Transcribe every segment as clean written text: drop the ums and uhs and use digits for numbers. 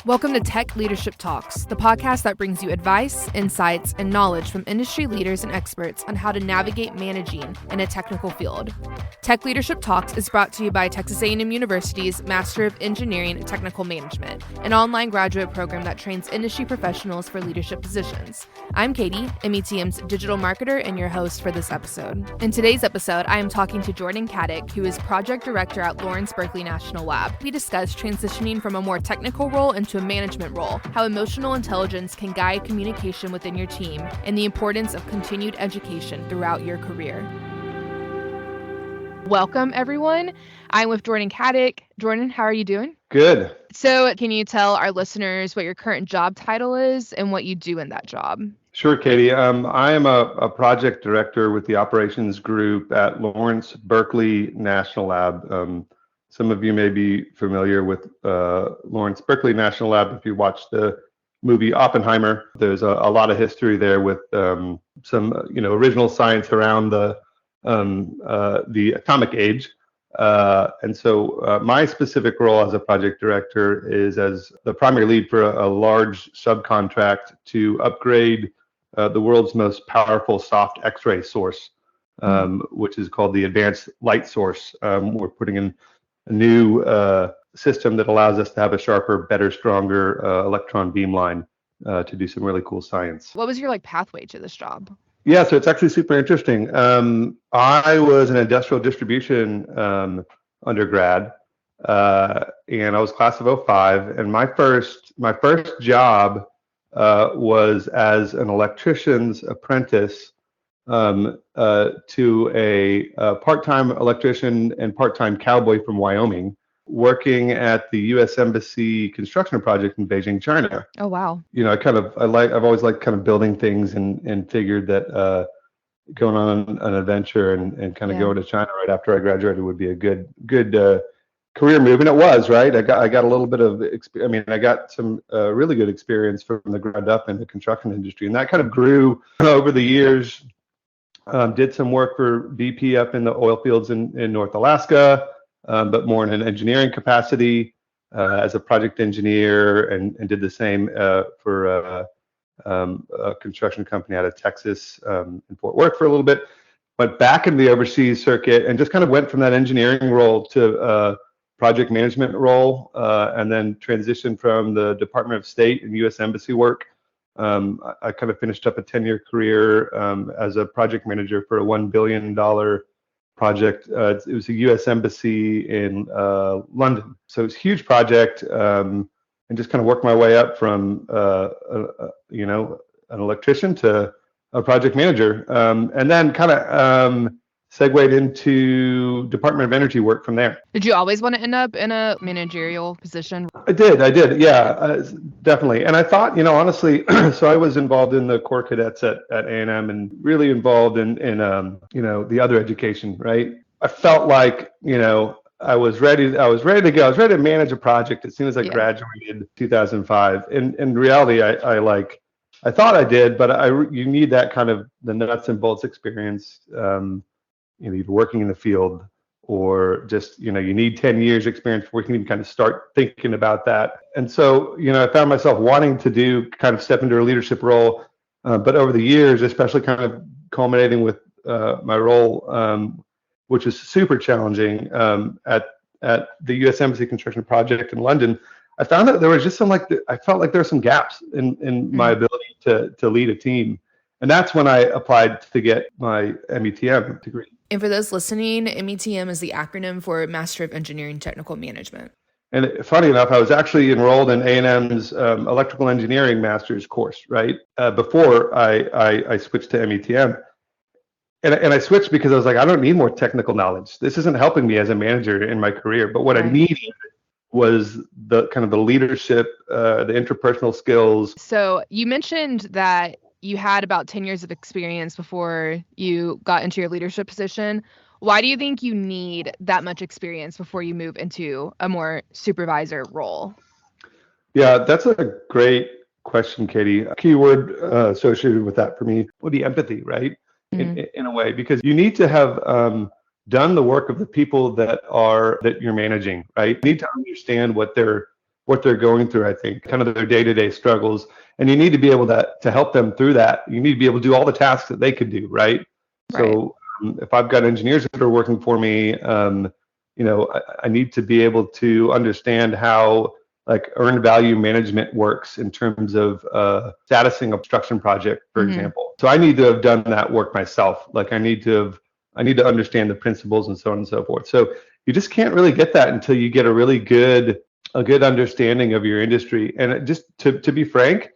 Welcome to Tech Leadership Talks, the podcast that brings you advice, insights, and knowledge from industry leaders and experts on how to navigate managing in a technical field. Tech Leadership Talks is brought to you by Texas A&M University's Master of Engineering Technical Management, an online graduate program that trains industry professionals for leadership positions. I'm Katie, METM's digital marketer and your host for this episode. In today's episode, I am talking to Jordan Caddick, who is project director at Lawrence Berkeley National Lab. We discuss transitioning from a more technical role into a management role, how emotional intelligence can guide communication within your team, and the importance of continued education throughout your career. Welcome, everyone. I'm with Jordan Caddick. Jordan, how are you doing? Good. So can you tell our listeners what your current job title is and what you do in that job? Sure, Katie. I am a project director with the operations group at Lawrence Berkeley National Lab. Some of you may be familiar with Lawrence Berkeley National Lab if you watched the movie Oppenheimer. There's a lot of history there with some original science around the atomic age. And so my specific role as a project director is as the primary lead for a large subcontract to upgrade the world's most powerful soft X-ray source, which is called the Advanced Light Source. We're putting in a new system that allows us to have a sharper, better, stronger electron beam line to do some really cool science. What was your pathway to this job? Yeah, so it's actually super interesting. I was an industrial distribution undergrad, and I was class of '05. And my first job was as an electrician's apprentice to a part-time electrician and part-time cowboy from Wyoming, working at the U.S. Embassy construction project in Beijing, China. Oh, wow. I've always liked kind of building things and figured that going on an adventure and kind of going to China right after I graduated would be a good career move, and it was, right? I got a little bit of I got some really good experience from the ground up in the construction industry, and that kind of grew over the years. Did some work for BP up in the oil fields in North Alaska, but more in an engineering capacity as a project engineer, and did the same for a construction company out of Texas in Fort Worth for a little bit. Went back into the overseas circuit and just kind of went from that engineering role to a project management role, and then transitioned from the Department of State and U.S. Embassy work. I kind of finished up a 10-year career as a project manager for a $1 billion project. It was a U.S. Embassy in London. So it was a huge project, and just kind of worked my way up from, an electrician to a project manager, and then kind of segued into Department of Energy work from there. Did you always want to end up in a managerial position? I did. Yeah, definitely. And I thought, honestly, so I was involved in the Corps Cadets at A&M and really involved in the other education, right? I felt like, I was ready to go. I was ready to manage a project as soon as I graduated 2005. In reality, I thought I did, but you need that kind of the nuts and bolts experience, either working in the field or just, you need 10 years experience before you can even kind of start thinking about that. And so, I found myself wanting to step into a leadership role, but over the years, especially kind of culminating with my role, which was super challenging at the U.S. Embassy construction project in London, I found that there was just I felt like there were some gaps in my ability to lead a team. And that's when I applied to get my METM degree. And for those listening, METM is the acronym for Master of Engineering Technical Management. And funny enough, I was actually enrolled in A&M's electrical engineering master's course, right? Before I switched to METM. And I switched because I was like, I don't need more technical knowledge. This isn't helping me as a manager in my career. But what I needed was the kind of the leadership, the interpersonal skills. So you mentioned that you had about 10 years of experience before you got into your leadership position. Why do you think you need that much experience before you move into a more supervisor role? Yeah, that's a great question, Katie. A key word associated with that for me would be empathy, right? Mm-hmm. In a way, because you need to have done the work of the people that you're managing, right? You need to understand what their what they're going through, I think, kind of their day-to-day struggles. And you need to be able to help them through that. You need to be able to do all the tasks that they could do, right? So if I've got engineers that are working for me, I need to be able to understand how like earned value management works in terms of statusing a construction project, for example. So I need to have done that work myself. Like I need to understand the principles and so on and so forth. So you just can't really get that until you get a good understanding of your industry. And just to be frank,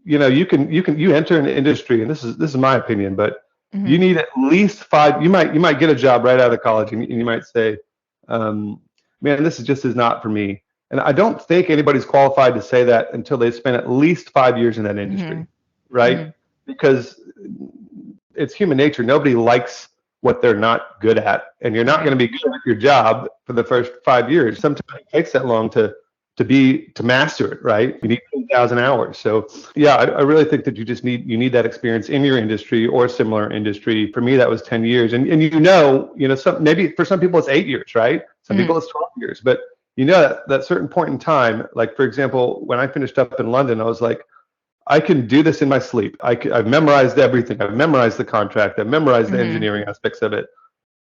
you enter an industry, and this is my opinion, but you need at least 5. You might get a job right out of college, and you might say, "Man, this is not for me." And I don't think anybody's qualified to say that until they spend at least 5 years in that industry, right? Because it's human nature. Nobody likes what they're not good at, and you're not going to be good at your job for the first 5 years. Sometimes it takes that long to master it, right? You need 10,000 hours. So yeah, I really think that you need that experience in your industry or a similar industry. For me, that was 10 years. And maybe for some people it's 8 years, right? Some people it's 12 years. But that certain point in time, like for example, when I finished up in London, I was like, I can do this in my sleep. I've memorized everything. I've memorized the contract. I've memorized the engineering aspects of it.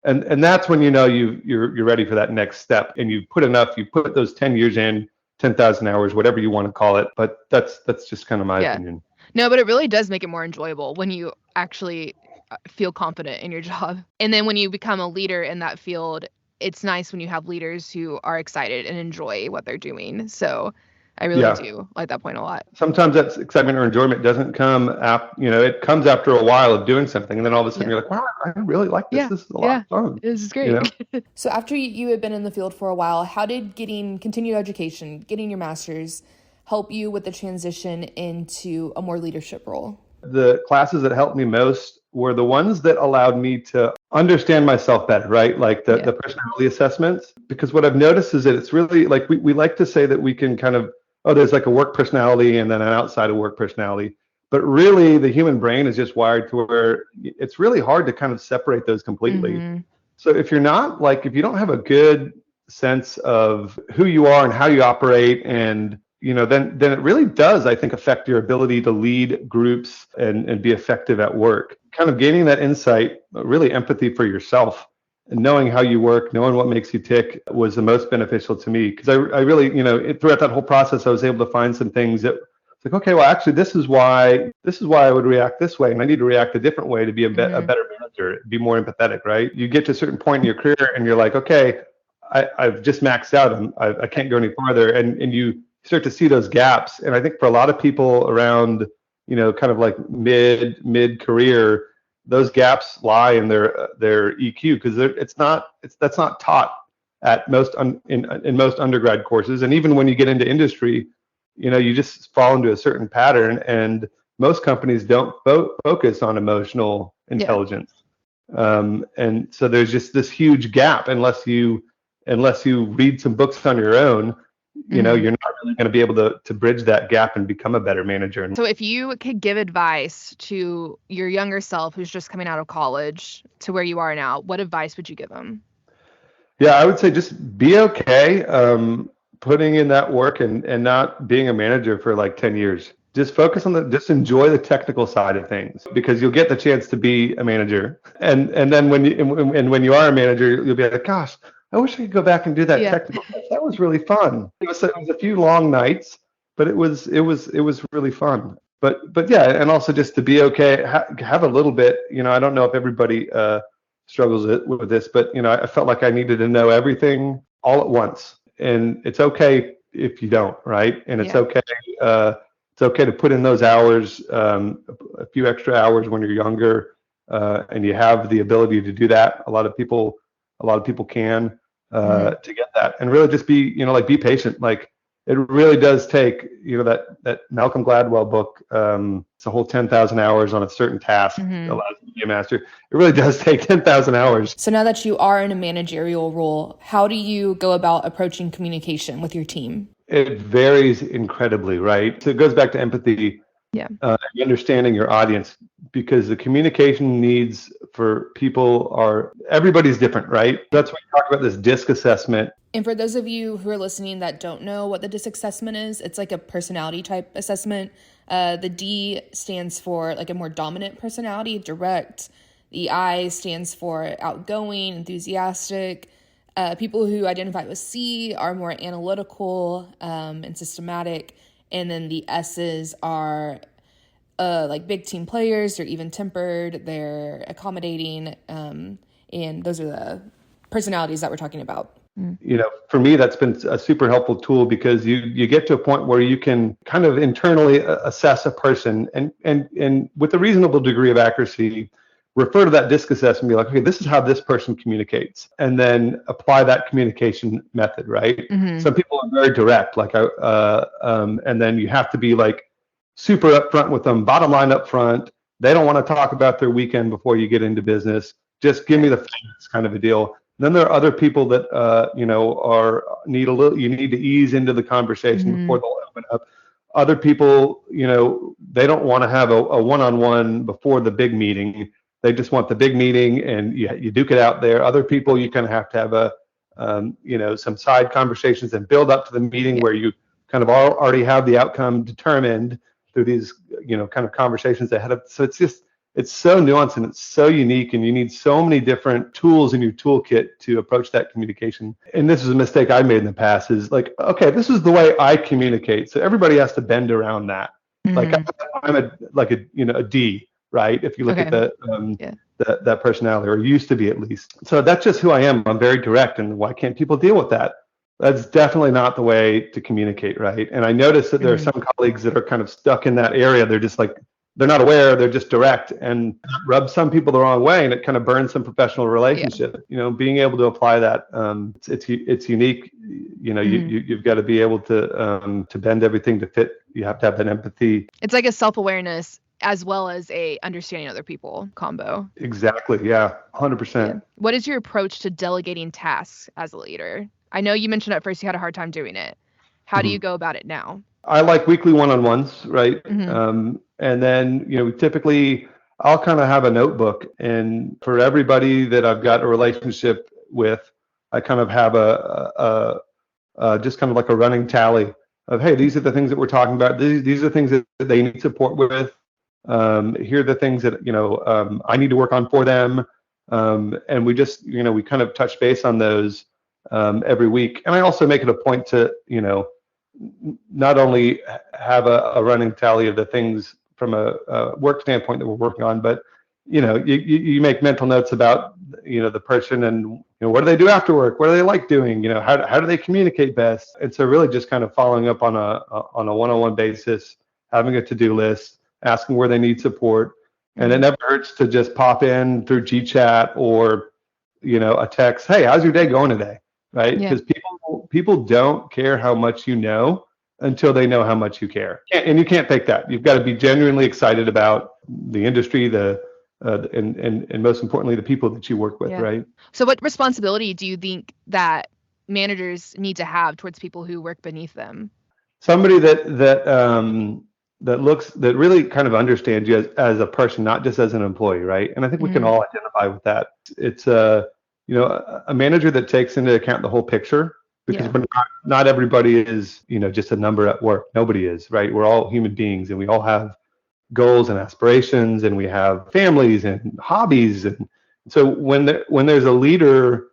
And that's when you're ready for that next step. And you put those 10 years in, 10,000 hours, whatever you want to call it. But that's just kind of my opinion. No, but it really does make it more enjoyable when you actually feel confident in your job. And then when you become a leader in that field, it's nice when you have leaders who are excited and enjoy what they're doing. So I really do like that point a lot. Sometimes that excitement or enjoyment doesn't come it comes after a while of doing something, and then all of a sudden you're like, wow, I really like this. This is a lot of fun. This is great. So after you had been in the field for a while, how did getting continued education, getting your master's, help you with the transition into a more leadership role? The classes that helped me most were the ones that allowed me to understand myself better, right? Like the personality assessments. Because what I've noticed is that it's really like we like to say that we can kind of, there's like a work personality and then an outside of work personality. But really, the human brain is just wired to where it's really hard to kind of separate those completely. So if you don't have a good sense of who you are and how you operate, and then it really does, I think, affect your ability to lead groups and be effective at work. Kind of gaining that insight, really empathy for yourself, and knowing how you work, knowing what makes you tick was the most beneficial to me. Because I really, throughout that whole process, I was able to find some things that it's like, okay, well, actually, this is why I would react this way, and I need to react a different way to be a better manager, be more empathetic, right? You get to a certain point in your career, and you're like, okay, I've just maxed out, I can't go any farther, and you start to see those gaps. And I think for a lot of people around, kind of like mid career, those gaps lie in their EQ, because that's not taught at most in most undergrad courses. And even when you get into industry, you just fall into a certain pattern, and most companies don't focus on emotional intelligence. And so there's just this huge gap unless you read some books on your own. You're not really going to be able to bridge that gap and become a better manager. So if you could give advice to your younger self who's just coming out of college to where you are now, what advice would you give them? Yeah, I would say just be okay putting in that work and not being a manager for like 10 years. Just focus on just enjoy the technical side of things, because you'll get the chance to be a manager. And then when you are a manager, you'll be like, gosh, I wish I could go back and do that technical stuff. That was really fun. It was a few long nights, but it was really fun. But yeah, and also just to be okay, have a little bit. I don't know if everybody struggles with this, but I felt like I needed to know everything all at once, and it's okay if you don't, right? And it's okay. It's okay to put in those hours, a few extra hours when you're younger, and you have the ability to do that. A lot of people can. To get that, and really just be patient. Like it really does take, that Malcolm Gladwell book. It's a whole 10,000 hours on a certain task allows you to be a master. It really does take 10,000 hours. So now that you are in a managerial role, how do you go about approaching communication with your team? It varies incredibly, right? So it goes back to empathy. Yeah. Understanding your audience, because the communication needs for people everybody's different, right? That's why we talk about this DISC assessment. And for those of you who are listening that don't know what the DISC assessment is, it's like a personality type assessment. The D stands for like a more dominant personality, direct. The I stands for outgoing, enthusiastic. People who identify with C are more analytical and systematic. And then the S's are like big team players. They're even-tempered. They're accommodating. And those are the personalities that we're talking about. For me, that's been a super helpful tool, because you get to a point where you can kind of internally assess a person and with a reasonable degree of accuracy, refer to that DISC assessment and be like, okay, this is how this person communicates, and then apply that communication method, right? Mm-hmm. Some people are very direct, and then you have to be like super upfront with them, bottom line up front. They don't want to talk about their weekend before you get into business. Just give me the facts, kind of a deal. Then there are other people that you need to ease into the conversation before they'll open up. Other people, they don't want to have a one-on-one before the big meeting. They just want the big meeting, and you duke it out there. Other people, you kind of have to have some side conversations and build up to the meeting where you kind of already have the outcome determined through these kind of conversations ahead of. So it's so nuanced and it's so unique, and you need so many different tools in your toolkit to approach that communication. And this is a mistake I made in the past, is like, okay, this is the way I communicate, so everybody has to bend around that. Mm-hmm. Like I'm a D, right? If you look at that personality, or used to be at least. So that's just who I am. I'm very direct, and why can't people deal with that? That's definitely not the way to communicate, right? And I noticed that there are some colleagues that are kind of stuck in that area. They're just like, they're not aware, they're just direct, and rub some people the wrong way, and it kind of burns some professional relationship. Being able to apply that, it's unique. You've got to be able to bend everything to fit. You have to have that empathy. It's like a self-awareness as well as a understanding other people combo. Exactly. Yeah. 100%. Yeah. What is your approach to delegating tasks as a leader? I know you mentioned at first you had a hard time doing it. How do you go about it now? I like weekly one-on-ones, right? Mm-hmm. And then, typically I'll kind of have a notebook, and for everybody that I've got a relationship with, I kind of have a just kind of like a running tally of, hey, these are the things that we're talking about. These are things that they need support with. Here are the things that, I need to work on for them. And we just, we kind of touch base on those every week. And I also make it a point to, not only have a running tally of the things from a work standpoint that we're working on, but you make mental notes about the person, and what do they do after work, what do they like doing, how do they communicate best. And so really just kind of following up on a one-on-one basis, having a to-do list, asking where they need support. And it never hurts to just pop in through GChat or a text, hey, how's your day going today, right? Because people don't care how much you know until they know how much you care. And you can't fake that. You've got to be genuinely excited about the industry, and most importantly, the people that you work with, right? So what responsibility do you think that managers need to have towards people who work beneath them? Somebody that really kind of understands you as a person, not just as an employee, right? And I think we can all identify with that. It's a manager that takes into account the whole picture. Because not everybody is, just a number at work. Nobody is, right? We're all human beings, and we all have goals and aspirations, and we have families and hobbies. And so when there's a leader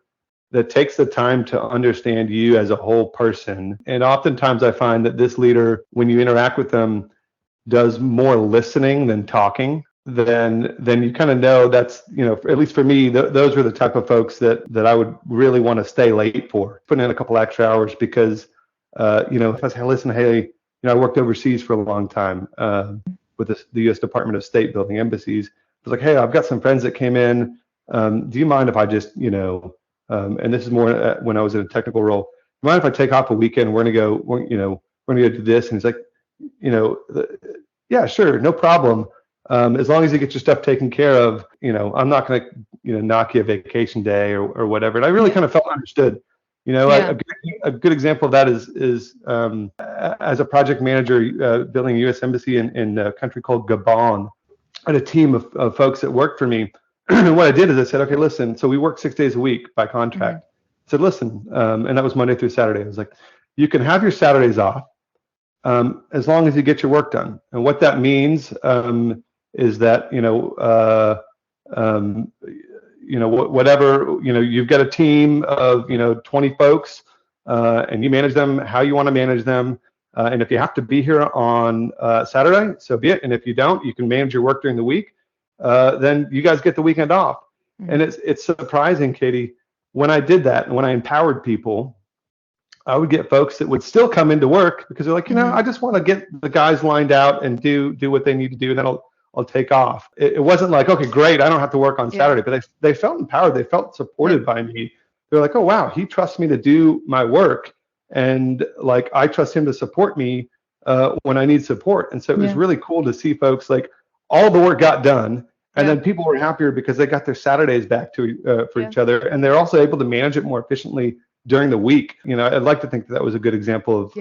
that takes the time to understand you as a whole person, and oftentimes I find that this leader, when you interact with them, does more listening than talking, then you kind of know that's, at least for me, those are the type of folks that I would really want to stay late for, put in a couple extra hours, because, if I say, listen, hey, I worked overseas for a long time with the U.S. Department of State building embassies. I was like, hey, I've got some friends that came in. Do you mind if I just, and this is more when I was in a technical role, do you mind if I take off a weekend? We're going to go do this. And he's like, yeah, sure, no problem. As long as you get your stuff taken care of, I'm not going to, knock you a vacation day or whatever. And I really kind of felt understood. Yeah. A good example of that is as a project manager building a U.S. embassy in a country called Gabon. I had a team of folks that worked for me. And what I did is I said, okay, listen, so we work 6 days a week by contract. I said, listen, and that was Monday through Saturday. I was like, you can have your Saturdays off as long as you get your work done. And what that means is that, whatever, you've got a team of, 20 folks and you manage them how you want to manage them. And if you have to be here on Saturday, so be it. And if you don't, you can manage your work during the week. Then you guys get the weekend off. And it's surprising, Katie, when I did that and when I empowered people, I would get folks that would still come into work because they're like, I just want to get the guys lined out and do what they need to do, and then I'll take off. It wasn't like, okay, great, I don't have to work on Saturday, but they felt empowered. They felt supported by me. They're like, oh, wow, he trusts me to do my work. And like, I trust him to support me when I need support. And so it was really cool to see folks, like, all the work got done. And then people were happier because they got their Saturdays back to for each other. And they're also able to manage it more efficiently during the week. I'd like to think that was a good example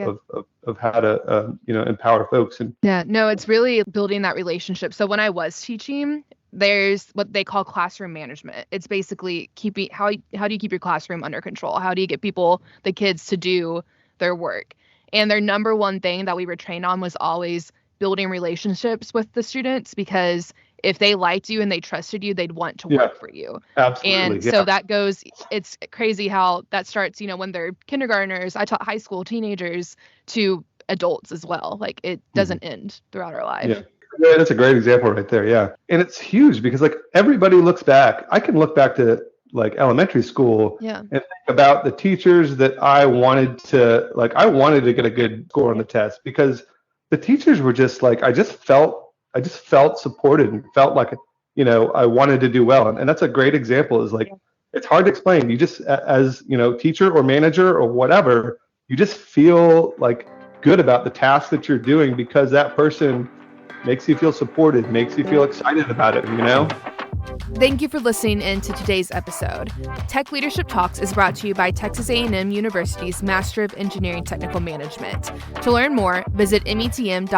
of how to, empower folks. And no, it's really building that relationship. So when I was teaching, there's what they call classroom management. It's basically keeping, how do you keep your classroom under control? How do you get the kids to do their work? And their number one thing that we were trained on was always building relationships with the students, because if they liked you and they trusted you, they'd want to work for you. Absolutely. And so that goes, it's crazy how that starts, when they're kindergartners. I taught high school teenagers to adults as well. Like, it doesn't end throughout our life. Yeah, that's a great example right there. Yeah. And it's huge because, like, everybody looks back. I can look back to, like, elementary school and think about the teachers that I wanted to get a good score on the test, because the teachers were just like, I just felt supported and felt like, I wanted to do well. And that's a great example, is like, it's hard to explain. You just, as, teacher or manager or whatever, you just feel like good about the task that you're doing because that person makes you feel supported, makes you feel excited about it, Thank you for listening in to today's episode. Tech Leadership Talks is brought to you by Texas A&M University's Master of Engineering Technical Management. To learn more, visit metm.tamu.edu.